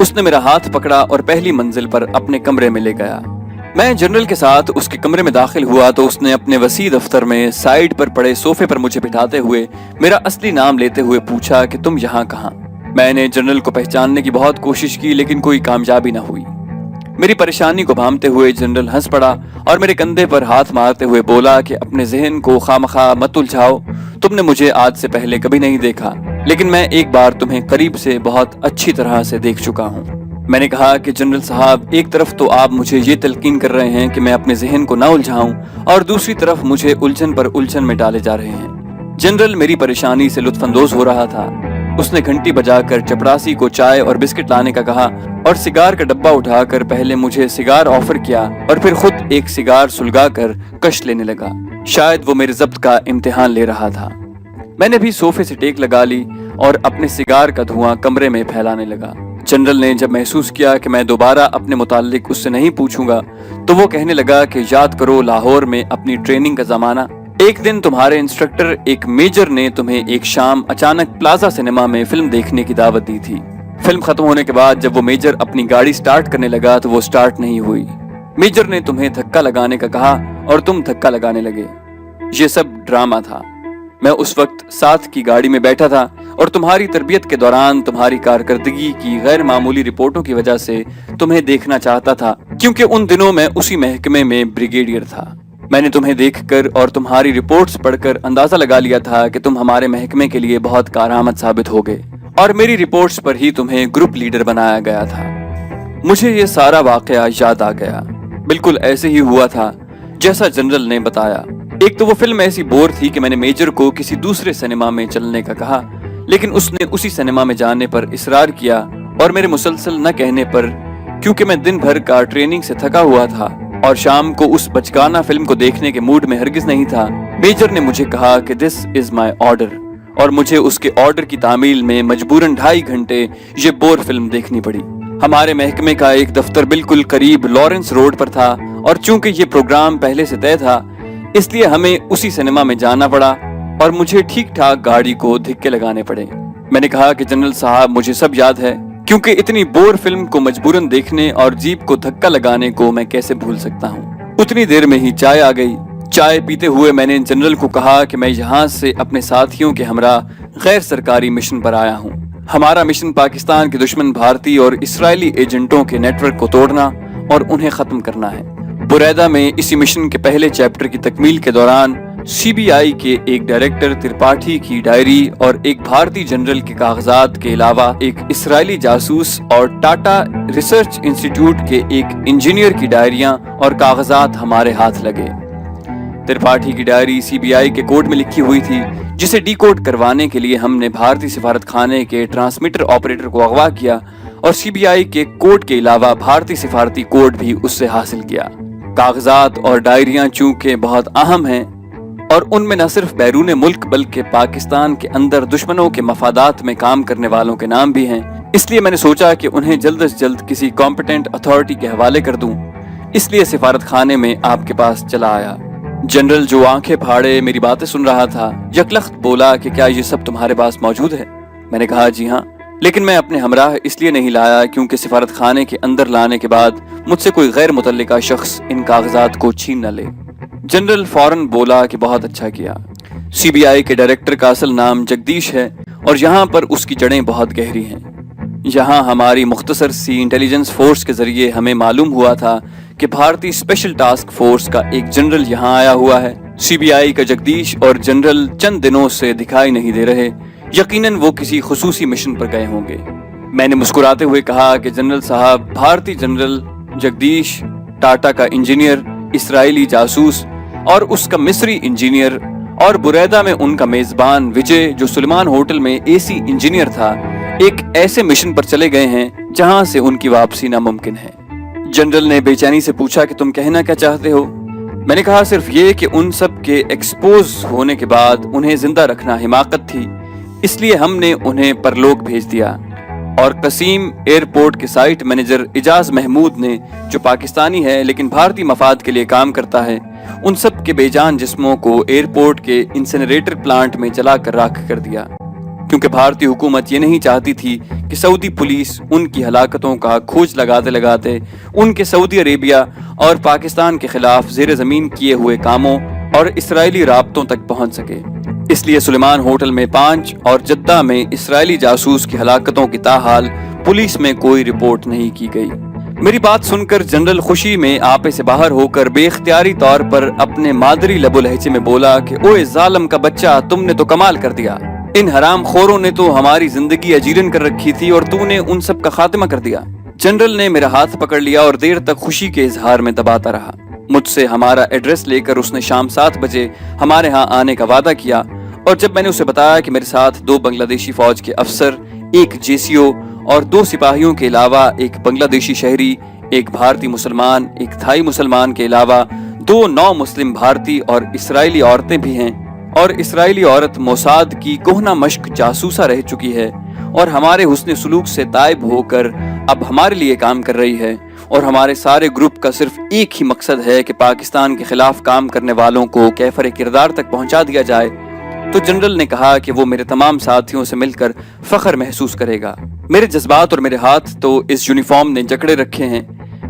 اس نے میرا ہاتھ پکڑا اور پہلی منزل پر اپنے کمرے میں لے گیا۔ میں جنرل کے ساتھ اس کے کمرے میں داخل ہوا تو اس نے اپنے وسیع دفتر میں سائیڈ پر پڑے صوفے پر مجھے بٹھاتے ہوئے میرا اصلی نام لیتے ہوئے پوچھا کہ تم یہاں کہاں؟ میں نے جنرل کو پہچاننے کی بہت کوشش کی لیکن کوئی کامیابی نہ ہوئی۔ میری پریشانی کو بھانپتے ہوئے جنرل ہنس پڑا اور میرے کندھے پر ہاتھ مارتے ہوئے بولا کہ اپنے ذہن کو خامخواہ مت الجھاؤ، تم نے مجھے آج سے پہلے کبھی نہیں دیکھا، لیکن میں ایک بار تمہیں قریب سے بہت اچھی طرح سے دیکھ چکا ہوں۔ میں نے کہا کہ جنرل صاحب، ایک طرف تو آپ مجھے یہ تلقین کر رہے ہیں کہ میں اپنے ذہن کو نہ الجھاؤں اور دوسری طرف مجھے الجھن پر الجھن میں ڈالے جا رہے ہیں۔ جنرل میری پریشانی سے لطف اندوز ہو رہا تھا۔ اس نے گھنٹی بجا کر چپڑاسی کو چائے اور بسکٹ لانے کا کہا اور سگار کا ڈبہ اٹھا کر پہلے مجھے سگار آفر کیا اور پھر خود ایک سگار سلگا کر کش لینے لگا۔ شاید وہ میرے ضبط کا امتحان لے رہا تھا۔ میں نے بھی صوفے سے ٹیک لگا لی اور اپنے سگار کا دھواں کمرے میں پھیلانے لگا۔ جنرل نے جب محسوس کیا کہ میں دوبارہ اپنے متعلق اس سے نہیں پوچھوں گا تو وہ کہنے لگا کہ یاد کرو لاہور میں اپنی ٹریننگ کا زمانہ، ایک دن تمہارے انسٹرکٹر ایک میجر نے تمہیں ایک شام اچانک پلازا سنیما میں فلم دیکھنے کی دعوت دی تھی۔ فلم ختم ہونے کے بعد جب وہ میجر اپنی گاڑی سٹارٹ کرنے لگا تو وہ سٹارٹ نہیں ہوئی۔ میجر نے تمہیں دھکا لگانے کا کہا اور تم دھکا لگانے لگے۔ یہ سب ڈرامہ تھا۔ میں اس وقت ساتھ کی گاڑی میں بیٹھا تھا اور تمہاری تربیت کے دوران تمہاری کارکردگی کی غیر معمولی رپورٹوں کی وجہ سے تمہیں دیکھنا چاہتا تھا، کیونکہ ان دنوں میں اسی محکمے میں بریگیڈیئر تھا۔ میں نے تمہیں دیکھ کر اور تمہاری رپورٹس پڑھ کر اندازہ لگا لیا تھا کہ تم ہمارے محکمے کے لیے بہت کارآمد ثابت ہوگے اور میری رپورٹس پر ہی تمہیں گروپ لیڈر بنایا گیا تھا۔ مجھے یہ سارا واقعہ یاد آ گیا۔ بالکل ایسے ہی ہوا تھا جیسا جنرل نے بتایا۔ ایک تو وہ فلم ایسی بور تھی کہ میں نے میجر کو کسی دوسرے سنیما میں چلنے کا کہا، لیکن اس نے اسی سنیما میں جانے پر اصرار کیا اور میرے مسلسل نہ کہنے پر، کیونکہ میں دن بھر کا ٹریننگ سے تھکا ہوا تھا اور شام کو اس بچگانہ فلم کو دیکھنے کے موڈ میں ہرگز نہیں تھا، میجر نے مجھے کہا کہ دس از مائی آرڈر، اور مجھے اس کے آرڈر کی تعمیل میں مجبوراً 2.5 گھنٹے یہ بور فلم دیکھنی پڑی۔ ہمارے محکمے کا ایک دفتر بالکل قریب لارنس روڈ پر تھا اور چونکہ یہ پروگرام پہلے سے طے تھا اس لیے ہمیں اسی سنیما میں جانا پڑا اور مجھے ٹھیک ٹھاک گاڑی کو دھکے لگانے پڑے۔ میں نے کہا کہ جنرل صاحب مجھے سب یاد ہے، کیونکہ اتنی بور فلم کو مجبوراً دیکھنے اور جیپ کو دھکا لگانے کو میں کیسے بھول سکتا ہوں۔ اتنی دیر میں ہی چائے آ گئی۔ چائے پیتے ہوئے میں نے جنرل کو کہا کہ میں یہاں سے اپنے ساتھیوں کے ہمراہ غیر سرکاری مشن پر آیا ہوں۔ ہمارا مشن پاکستان کے دشمن بھارتی اور اسرائیلی ایجنٹوں کے نیٹ ورک کو توڑنا اور انہیں ختم کرنا ہے۔ بریدہ میں اسی مشن کے پہلے چیپٹر کی تکمیل کے دوران سی بی آئی کے ایک ڈائریکٹر ترپاٹھی کی ڈائری اور ایک بھارتی جنرل کے کاغذات کے علاوہ ایک اسرائیلی جاسوس اور ٹاٹا ریسرچ انسٹیٹیوٹ کے ایک انجینئر کی ڈائریاں اور کاغذات ہمارے ہاتھ لگے۔ ترپاٹھی کی ڈائری سی بی آئی کے کوڈ میں لکھی ہوئی تھی، جسے ڈی کوڈ کروانے کے لیے ہم نے بھارتی سفارت خانے کے ٹرانسمیٹر آپریٹر کو اغوا کیا اور سی بی آئی کے کوڈ کے علاوہ بھارتی سفارتی کوڈ بھی اس سے حاصل کیا۔ کاغذات اور ڈائریاں چونکہ بہت اہم ہیں اور ان میں نہ صرف بیرون ملک بلکہ پاکستان کے اندر دشمنوں کے مفادات میں کام کرنے والوں کے نام بھی ہیں، اس لیے میں نے سوچا کہ انہیں جلد از جلد کسی کمپیٹنٹ اتھارٹی کے حوالے کر دوں، اس لیے سفارت خانے میں آپ کے پاس چلا آیا۔ جنرل جو آنکھیں پھاڑے میری باتیں سن رہا تھا یکلخت بولا کہ کیا یہ سب تمہارے پاس موجود ہے؟ میں نے کہا جی ہاں، لیکن میں اپنے ہمراہ اس لیے نہیں لایا کیونکہ سفارت خانے کے اندر لانے کے بعد مجھ سے کوئی غیر متعلقہ شخص ان کاغذات کو چھین نہ لے۔ جنرل فوراً بولا کہ بہت اچھا کیا۔ سی بی آئی کے ڈائریکٹر کا اصل نام جگدیش ہے اور یہاں پر اس کی جڑیں بہت گہری ہیں۔ یہاں ہماری مختصر سی انٹیلیجنس فورس کے ذریعے ہمیں معلوم ہوا تھا کہ بھارتی اسپیشل ٹاسک فورس کا ایک جنرل یہاں آیا ہوا ہے۔ سی بی آئی کا جگدیش اور جنرل چند دنوں سے دکھائی نہیں دے رہے، یقیناً وہ کسی خصوصی مشن پر گئے ہوں گے۔ میں نے مسکراتے ہوئے کہا کہ جنرل صاحب، بھارتی جنرل جگدیش، ٹاٹا کا انجینئر، اسرائیلی جاسوس اور اس کا مصری انجینئر اور بریدہ میں ان کا میزبان وجے جو سلیمان ہوٹل میں اے سی انجینئر تھا، ایک ایسے مشن پر چلے گئے ہیں جہاں سے ان کی واپسی ناممکن ہے۔ جنرل نے بے چینی سے پوچھا کہ تم کہنا کیا چاہتے ہو؟ میں نے کہا صرف یہ کہ ان سب کے ایکسپوز ہونے کے بعد انہیں زندہ رکھنا حماقت تھی، اس لیے ہم نے انہیں پرلوک بھیج دیا، اور قسیم ایئرپورٹ کے سائٹ مینیجر اجاز محمود نے جو پاکستانی ہے لیکن بھارتی مفاد کے لیے کام کرتا ہے، ان سب کے بے جان جسموں کو ایئرپورٹ کے انسینریٹر پلانٹ میں جلا کر راکھ کر دیا۔ کیونکہ بھارتی حکومت یہ نہیں چاہتی تھی کہ سعودی پولیس ان کی ہلاکتوں کا کھوج لگاتے لگاتے ان کے سعودی عربیہ اور پاکستان کے خلاف زیر زمین کیے ہوئے کاموں اور اسرائیلی رابطوں تک پہنچ سکے۔ اس لیے سلیمان ہوٹل میں 5 اور جدہ میں اسرائیلی جاسوس کی ہلاکتوں کی تاحال پولیس میں کوئی رپورٹ نہیں کی گئی۔ میری بات سن کر جنرل خوشی میں آپے سے باہر ہو کر بے اختیاری طور پر اپنے مادری لب و لہجے میں بولا کہ اوے ظالم کا بچہ، تم نے تو کمال کر دیا، ان حرام خوروں نے تو ہماری زندگی اجیرن کر رکھی تھی اور تو نے ان سب کا خاتمہ کر دیا۔ جنرل نے میرا ہاتھ پکڑ لیا اور دیر تک خوشی کے اظہار میں دباتا رہا۔ مجھ سے ہمارا ایڈریس لے کر اس نے شام 7 بجے ہمارے ہاں آنے کا وعدہ کیا، اور جب میں نے اسے بتایا کہ میرے ساتھ 2 بنگلہ دیشی فوج کے افسر، 1 JCO اور 2 سپاہیوں کے علاوہ 1 بنگلہ دیشی شہری، 1 بھارتی مسلمان، 1 تھائی مسلمان کے علاوہ 2 نو مسلم بھارتی اور اسرائیلی عورتیں بھی ہیں، اور اسرائیلی عورت موساد کی کہنہ مشق جاسوسہ رہ چکی ہے اور ہمارے حسن سلوک سے تائب ہو کر اب ہمارے لیے کام کر رہی ہے، اور ہمارے سارے گروپ کا صرف ایک ہی مقصد ہے کہ پاکستان کے خلاف کام کرنے والوں کو کیفر کردار تک پہنچا دیا جائے۔ تو جنرل نے کہا کہ وہ میرے تمام ساتھیوں سے مل کر فخر محسوس کرے گا۔ میرے جذبات اور میرے ہاتھ تو اس یونیفارم نے جکڑے رکھے ہیں،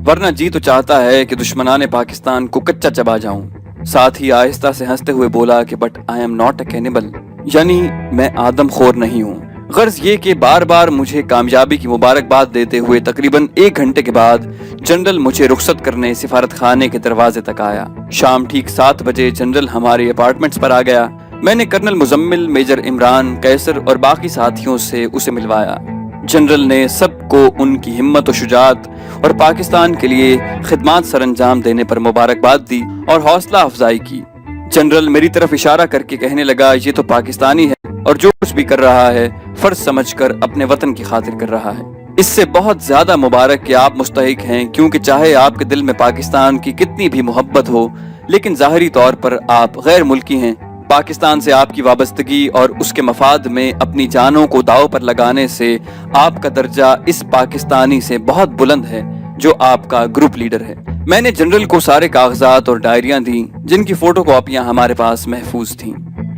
ورنہ جی تو چاہتا ہے کہ دشمنان پاکستان کو کچا چبا جاؤں۔ ساتھ ہی آہستہ سے ہنستے ہوئے بولا کہ but I am not a cannibal, یعنی میں آدم خور نہیں ہوں۔ غرض یہ کہ بار بار مجھے کامیابی کی مبارکباد دیتے ہوئے تقریباً 1 گھنٹے کے بعد جنرل مجھے رخصت کرنے سفارت خانے کے دروازے تک آیا۔ شام ٹھیک 7 بجے جنرل ہمارے اپارٹمنٹس پر آ گیا۔ میں نے کرنل مزمل، میجر عمران، قیصر اور باقی ساتھیوں سے اسے ملوایا۔ جنرل نے سب کو ان کی ہمت و شجاعت اور پاکستان کے لیے خدمات سر انجام دینے پر مبارکباد دی اور حوصلہ افزائی کی۔ جنرل میری طرف اشارہ کر کے کہنے لگا، یہ تو پاکستانی ہے اور جو کچھ بھی کر رہا ہے فرض سمجھ کر اپنے وطن کی خاطر کر رہا ہے۔ اس سے بہت زیادہ مبارک کہ آپ مستحق ہیں، کیونکہ چاہے آپ کے دل میں پاکستان کی کتنی بھی محبت ہو، لیکن ظاہری طور پر آپ غیر ملکی ہیں۔ پاکستان سے آپ کی وابستگی اور اس کے مفاد میں اپنی جانوں کو داؤ پر لگانے سے آپ کا درجہ اس پاکستانی سے بہت بلند ہے جو آپ کا گروپ لیڈر ہے۔ میں نے جنرل کو سارے کاغذات اور ڈائریاں دیں جن کی فوٹو کاپیاں ہمارے پاس محفوظ تھیں۔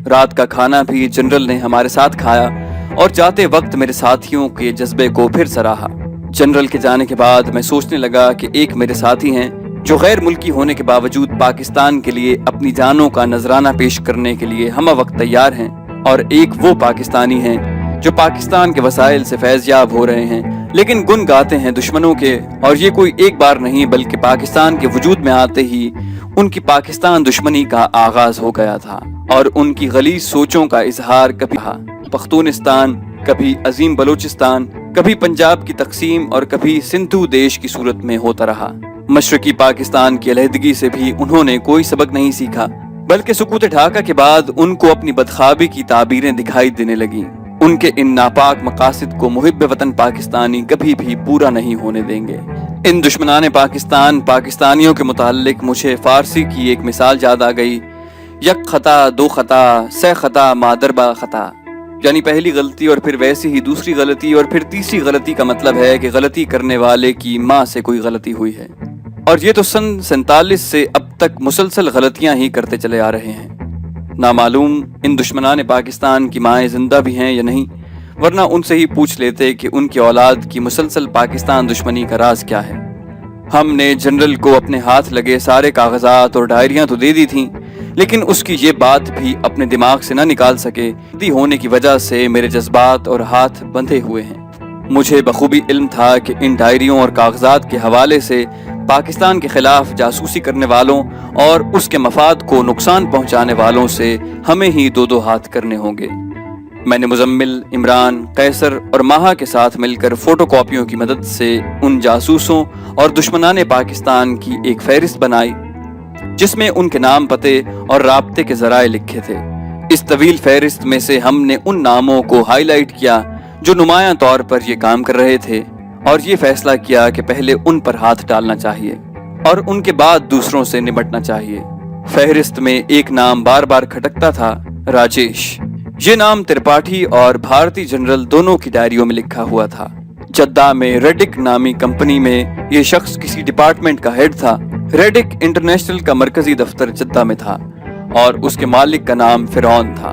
رات کا کھانا بھی جنرل نے ہمارے ساتھ کھایا اور جاتے وقت میرے ساتھیوں کے جذبے کو پھر سراہا۔ جنرل کے جانے کے بعد میں سوچنے لگا کہ ایک میرے ساتھی ہیں جو غیر ملکی ہونے کے باوجود پاکستان کے لیے اپنی جانوں کا نذرانہ پیش کرنے کے لیے ہمہ وقت تیار ہیں، اور ایک وہ پاکستانی ہیں جو پاکستان کے وسائل سے فیض یاب ہو رہے ہیں لیکن گن گاتے ہیں دشمنوں کے، اور یہ کوئی ایک بار نہیں بلکہ پاکستان کے وجود میں آتے ہی ان کی پاکستان دشمنی کا آغاز ہو گیا تھا، اور ان کی غلیظ سوچوں کا اظہار کبھی پختونستان، کبھی عظیم بلوچستان، کبھی پنجاب کی تقسیم اور کبھی سندھو دیش کی صورت میں ہوتا رہا۔ مشرقی پاکستان کی علیحدگی سے بھی انہوں نے کوئی سبق نہیں سیکھا، بلکہ سکوت ڈھاکہ کے بعد ان کو اپنی بدخوابی کی تعبیریں دکھائی دینے لگیں۔ ان کے ان ناپاک مقاصد کو محب وطن پاکستانی کبھی بھی پورا نہیں ہونے دیں گے۔ ان دشمنان پاکستان پاکستانیوں کے متعلق مجھے فارسی کی ایک مثال یاد آ گئی، یک خطا دو خطا سہ خطا مادربا خطا، یعنی پہلی غلطی اور پھر ویسی ہی دوسری غلطی اور پھر تیسری غلطی کا مطلب ہے کہ غلطی کرنے والے کی ماں سے کوئی غلطی ہوئی ہے، اور یہ تو سن 47 سے اب تک مسلسل غلطیاں ہی کرتے چلے آ رہے ہیں۔ نامعلوم ان دشمنان پاکستان کی مائیں زندہ بھی ہیں یا نہیں، ورنہ ان سے ہی پوچھ لیتے کہ ان کی اولاد کی مسلسل پاکستان دشمنی کا راز کیا ہے۔ ہم نے جنرل کو اپنے ہاتھ لگے سارے کاغذات اور ڈائریاں تو دے دی تھیں، لیکن اس کی یہ بات بھی اپنے دماغ سے نہ نکال سکے، ہونے کی وجہ سے میرے جذبات اور ہاتھ بندھے ہوئے ہیں۔ مجھے بخوبی علم تھا کہ ان ڈائریوں اور کاغذات کے حوالے سے پاکستان کے خلاف جاسوسی کرنے والوں اور اس کے مفاد کو نقصان پہنچانے والوں سے ہمیں ہی 2 ہاتھ کرنے ہوں گے۔ میں نے مزمل، عمران، قیصر اور ماہا کے ساتھ مل کر فوٹو کاپیوں کی مدد سے ان جاسوسوں اور دشمنان پاکستان کی ایک فہرست بنائی جس میں ان کے نام، پتے اور رابطے کے ذرائع لکھے تھے۔ اس طویل فہرست میں سے ہم نے ان ناموں کو ہائی لائٹ کیا جو نمایاں طور پر یہ کام کر رہے تھے، اور یہ فیصلہ کیا کہ پہلے ان پر ہاتھ ڈالنا چاہیے اور ان کے بعد دوسروں سے نمٹنا چاہیے۔ فہرست میں ایک نام بار بار کھٹکتا تھا، راجیش۔ یہ نام ترپاٹھی اور بھارتی جنرل دونوں کی ڈائریوں میں لکھا ہوا تھا۔ جدہ میں ریڈک نامی کمپنی میں یہ شخص کسی ڈپارٹمنٹ کا ہیڈ تھا۔ ریڈک انٹرنیشنل کا مرکزی دفتر جدہ میں تھا اور اس کے مالک کا نام فرعون تھا۔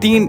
3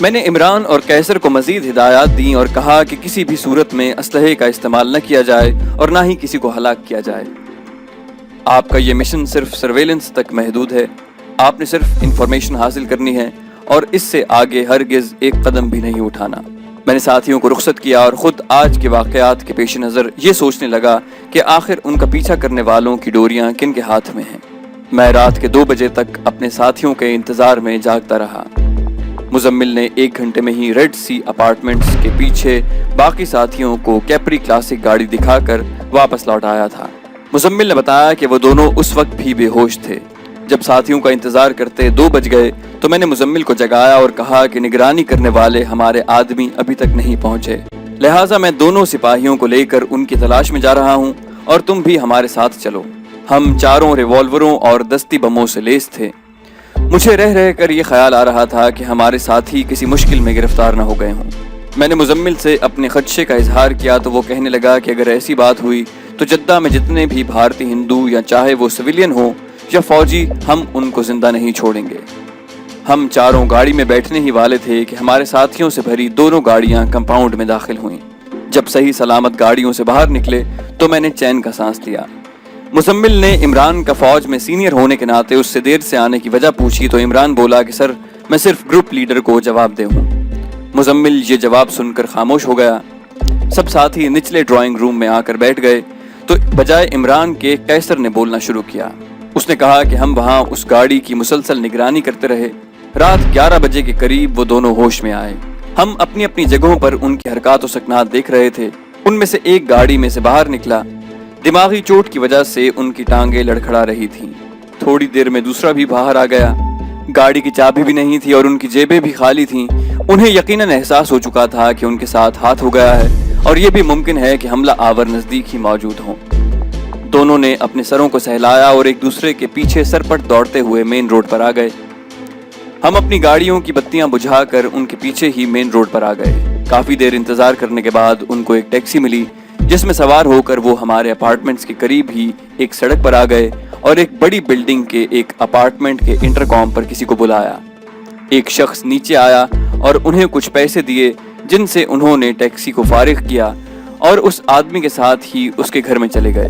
میں نے عمران اور قیصر کو مزید ہدایات دیں اور کہا کہ کسی بھی صورت میں اسلحے کا استعمال نہ کیا جائے اور نہ ہی کسی کو ہلاک کیا جائے۔ آپ کا یہ مشن صرف سرویلنس تک محدود ہے، آپ نے صرف انفارمیشن حاصل کرنی ہے اور اس سے آگے ہرگز ایک قدم بھی نہیں اٹھانا۔ میں نے ساتھیوں کو رخصت کیا اور خود آج کے واقعات کے پیش نظر یہ سوچنے لگا کہ آخر ان کا پیچھا کرنے والوں کی ڈوریاں کن کے ہاتھ میں ہیں۔ میں رات کے 2 بجے تک اپنے ساتھیوں کے انتظار میں جاگتا رہا۔ مزمل نے 1 گھنٹے میں ہی ریڈ سی اپارٹمنٹس کے پیچھے باقی ساتھیوں کو کیپری کلاسک گاڑی دکھا کر واپس لوٹایا تھا۔ مزمل نے بتایا کہ وہ دونوں اس وقت بھی بے ہوش تھے۔ جب ساتھیوں کا انتظار کرتے 2 بج گئے تو میں نے مزمل کو جگایا اور کہا کہ نگرانی کرنے والے ہمارے آدمی ابھی تک نہیں پہنچے، لہٰذا میں دونوں سپاہیوں کو لے کر ان کی تلاش میں جا رہا ہوں اور تم بھی ہمارے ساتھ چلو۔ ہم چاروں ریوالوروں اور دستی بموں سے لیس تھے۔ مجھے رہ کر یہ خیال آ رہا تھا کہ ہمارے ساتھی کسی مشکل میں گرفتار نہ ہو گئے ہوں۔ میں نے مزمل سے اپنے خدشے کا اظہار کیا تو وہ کہنے لگا کہ اگر ایسی بات ہوئی تو جدہ میں جتنے بھی بھارتی ہندو یا چاہے وہ سویلین ہوں یا فوجی، ہم ان کو زندہ نہیں چھوڑیں گے۔ ہم چاروں گاڑی میں بیٹھنے ہی والے تھے کہ ہمارے ساتھیوں سے بھری دونوں گاڑیاں کمپاؤنڈ میں داخل ہوئیں۔ جب صحیح سلامت گاڑیوں سے باہر نکلے تو میں نے چین کا سانس لیا۔ مزمل نے عمران کا فوج میں سینئر ہونے کے ناطے اس سے دیر سے آنے کی وجہ پوچھی تو عمران بولا کہ سر، میں صرف گروپ لیڈر کو جواب دے ہوں۔ مزمل یہ جواب سن کر خاموش ہو گیا۔ سب ساتھی نچلے ڈرائنگ روم میں آ کر بیٹھ گئے تو بجائے عمران کے قیصر نے بولنا شروع کیا۔ اس نے کہا کہ ہم وہاں اس گاڑی کی مسلسل نگرانی کرتے رہے۔ رات 11 بجے کے قریب وہ دونوں ہوش میں آئے۔ ہم اپنی اپنی جگہوں پر ان کی حرکات و سکنات دیکھ رہے تھے۔ ان میں سے ایک گاڑی میں سے باہر نکلا۔ دماغی چوٹ کی وجہ سے ان کی ٹانگیں لڑکھڑا رہی تھیں۔ تھوڑی دیر میں دوسرا بھی باہر آ گیا۔ گاڑی کی چابی بھی نہیں تھی اور ان کی جیبیں بھی خالی تھیں۔ انہیں یقیناً احساس ہو چکا تھا کہ ان کے ساتھ ہاتھ ہو گیا ہے اور یہ بھی ممکن ہے کہ حملہ آور نزدیک ہی موجود ہوں۔ دونوں نے اپنے سروں کو سہلایا اور ایک دوسرے کے پیچھے سرپٹ دوڑتے ہوئے مین روڈ پر آ گئے۔ ہم اپنی گاڑیوں کی بتیاں بجھا کر ان کے پیچھے ہی مین روڈ پر آ گئے۔ کافی دیر انتظار کرنے کے بعد ان کو ایک ٹیکسی ملی جس میں سوار ہو کر وہ ہمارے اپارٹمنٹس کے قریب ہی ایک سڑک پر آ گئے اور ایک بڑی بلڈنگ کے ایک اپارٹمنٹ کے انٹرکام پر کسی کو بلایا۔ ایک شخص نیچے آیا اور انہیں کچھ پیسے دیے جن سے انہوں نے ٹیکسی کو فارغ کیا اور اس آدمی کے ساتھ ہی اس کے گھر میں چلے گئے۔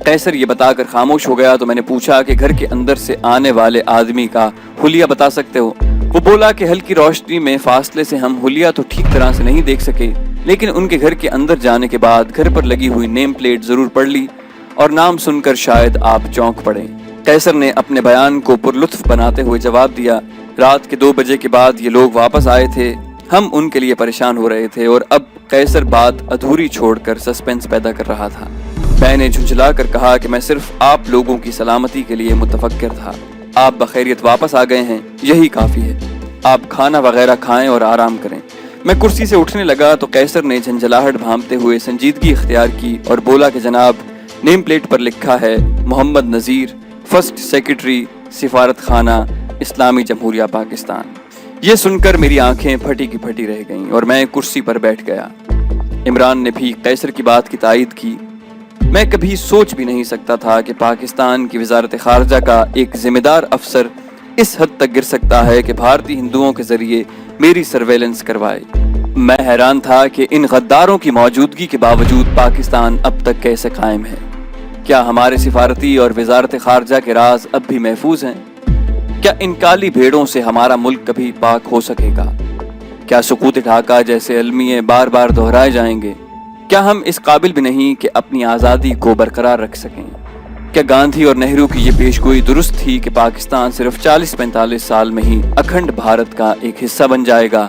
قیصر یہ بتا کر خاموش ہو گیا تو میں نے پوچھا کہ گھر کے اندر سے آنے والے آدمی کا حلیہ بتا سکتے ہو؟ وہ بولا کہ ہلکی روشنی میں فاصلے سے ہم حلیہ تو ٹھیک طرح سے نہیں دیکھ سکے، لیکن ان کے گھر کے اندر جانے کے بعد گھر پر لگی ہوئی نیم پلیٹ ضرور پڑھ لی اور نام سن کر شاید آپ چونک پڑے۔ قیصر نے اپنے بیان کو پرلطف بناتے ہوئے جواب دیا، رات کے 2 بجے کے بعد یہ لوگ واپس آئے تھے، ہم ان کے لیے پریشان ہو رہے تھے اور اب قیصر بات ادھوری چھوڑ کر سسپینس پیدا کر رہا تھا۔ میں نے جھنجھلا کر کہا کہ میں صرف آپ لوگوں کی سلامتی کے لیے متفکر تھا۔ آپ بخیریت واپس آ گئے ہیں، یہی کافی ہے۔ آپ کھانا وغیرہ کھائیں اور آرام کریں۔ میں کرسی سے اٹھنے لگا تو قیصر نے جھنجھلاہٹ بھانپتے ہوئے سنجیدگی اختیار کی اور بولا کہ جناب، نیم پلیٹ پر لکھا ہے محمد نذیر، فرسٹ سیکرٹری، سفارت خانہ، اسلامی جمہوریہ پاکستان۔ یہ سن کر میری آنکھیں پھٹی کی پھٹی رہ گئیں اور میں کرسی پر بیٹھ گیا۔ عمران نے بھی قیصر کی بات کی تائید کی۔ میں کبھی سوچ بھی نہیں سکتا تھا کہ پاکستان کی وزارت خارجہ کا ایک ذمہ دار افسر اس حد تک گر سکتا ہے کہ بھارتی ہندوؤں کے ذریعے میری سرویلنس کروائے۔ میں حیران تھا کہ ان غداروں کی موجودگی کے باوجود پاکستان اب تک کیسے قائم ہے۔ کیا ہمارے سفارتی اور وزارت خارجہ کے راز اب بھی محفوظ ہیں؟ کیا ان کالی بھیڑوں سے ہمارا ملک کبھی پاک ہو سکے گا؟ کیا سقوط ڈھاکہ جیسے المیے بار بار دہرائے جائیں گے؟ کیا ہم اس قابل بھی نہیں کہ اپنی آزادی کو برقرار رکھ سکیں؟ کیا گاندھی اور نہرو کی یہ پیشگوئی درست تھی کہ پاکستان صرف 40-45 سال میں ہی اکھنڈ بھارت کا ایک حصہ بن جائے گا؟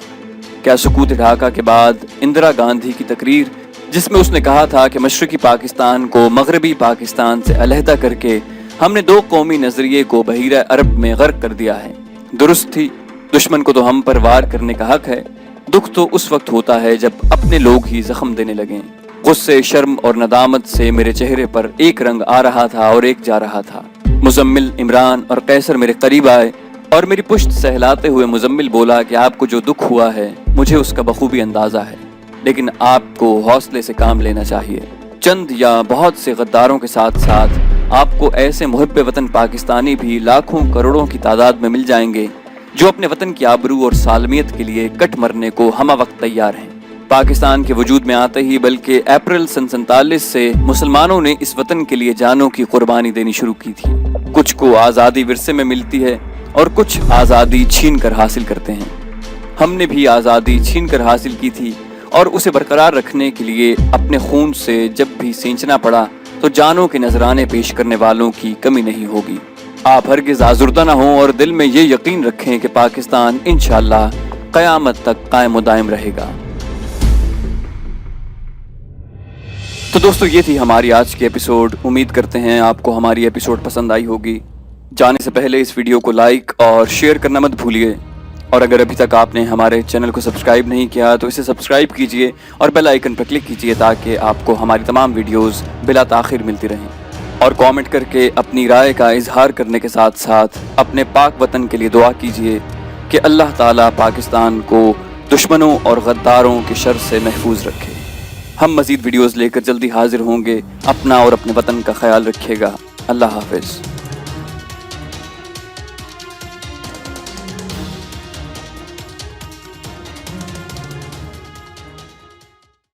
کیا سقوط ڈھاکہ کے بعد اندرا گاندھی کی تقریر جس میں اس نے کہا تھا کہ مشرقی پاکستان کو مغربی پاکستان سے علیحدہ کر کے ہم نے 2 قومی نظریے کو بحیرہ عرب میں غرق کر دیا ہے، درست تھی؟ دشمن کو تو ہم پر وار کرنے کا حق ہے۔ دکھ تو اس وقت ہوتا ہے جب اپنے لوگ ہی زخم دینے لگیں۔ غصے، شرم اور ندامت سے میرے چہرے پر ایک رنگ آ رہا تھا اور ایک جا رہا تھا۔ مزمل، عمران اور قیصر میرے قریب آئے اور میری پشت سہلاتے ہوئے مزمل بولا کہ آپ کو جو دکھ ہوا ہے مجھے اس کا بخوبی اندازہ ہے، لیکن آپ کو حوصلے سے کام لینا چاہیے۔ چند یا بہت سے غداروں کے ساتھ ساتھ آپ کو ایسے محب وطن پاکستانی بھی لاکھوں کروڑوں کی تعداد میں مل جائیں گے جو اپنے وطن کی آبرو اور سالمیت کے لیے کٹ مرنے کو ہمہ وقت تیار ہیں۔ پاکستان کے وجود میں آتے ہی بلکہ اپریل سن 47 سے مسلمانوں نے اس وطن کے لیے جانوں کی قربانی دینی شروع کی تھی۔ کچھ کو آزادی ورثے میں ملتی ہے اور کچھ آزادی چھین کر حاصل کرتے ہیں۔ ہم نے بھی آزادی چھین کر حاصل کی تھی اور اسے برقرار رکھنے کے لیے اپنے خون سے جب بھی سینچنا پڑا تو جانوں کے نذرانے پیش کرنے والوں کی کمی نہیں ہوگی۔ آپ ہرگز آزردہ نہ ہوں اور دل میں یہ یقین رکھیں کہ پاکستان انشاءاللہ قیامت تک قائم و دائم رہے گا۔ تو دوستو، یہ تھی ہماری آج کی ایپیسوڈ۔ امید کرتے ہیں آپ کو ہماری ایپیسوڈ پسند آئی ہوگی۔ جانے سے پہلے اس ویڈیو کو لائک اور شیئر کرنا مت بھولیے، اور اگر ابھی تک آپ نے ہمارے چینل کو سبسکرائب نہیں کیا تو اسے سبسکرائب کیجئے اور بیل آئیکن پر کلک کیجئے تاکہ آپ کو ہماری تمام ویڈیوز بلا تاخیر ملتی رہیں۔ اور کامنٹ کر کے اپنی رائے کا اظہار کرنے کے ساتھ ساتھ اپنے پاک وطن کے لیے دعا کیجئے کہ اللہ تعالیٰ پاکستان کو دشمنوں اور غداروں کے شر سے محفوظ رکھے۔ ہم مزید ویڈیوز لے کر جلدی حاضر ہوں گے۔ اپنا اور اپنے وطن کا خیال رکھیے گا۔ اللہ حافظ۔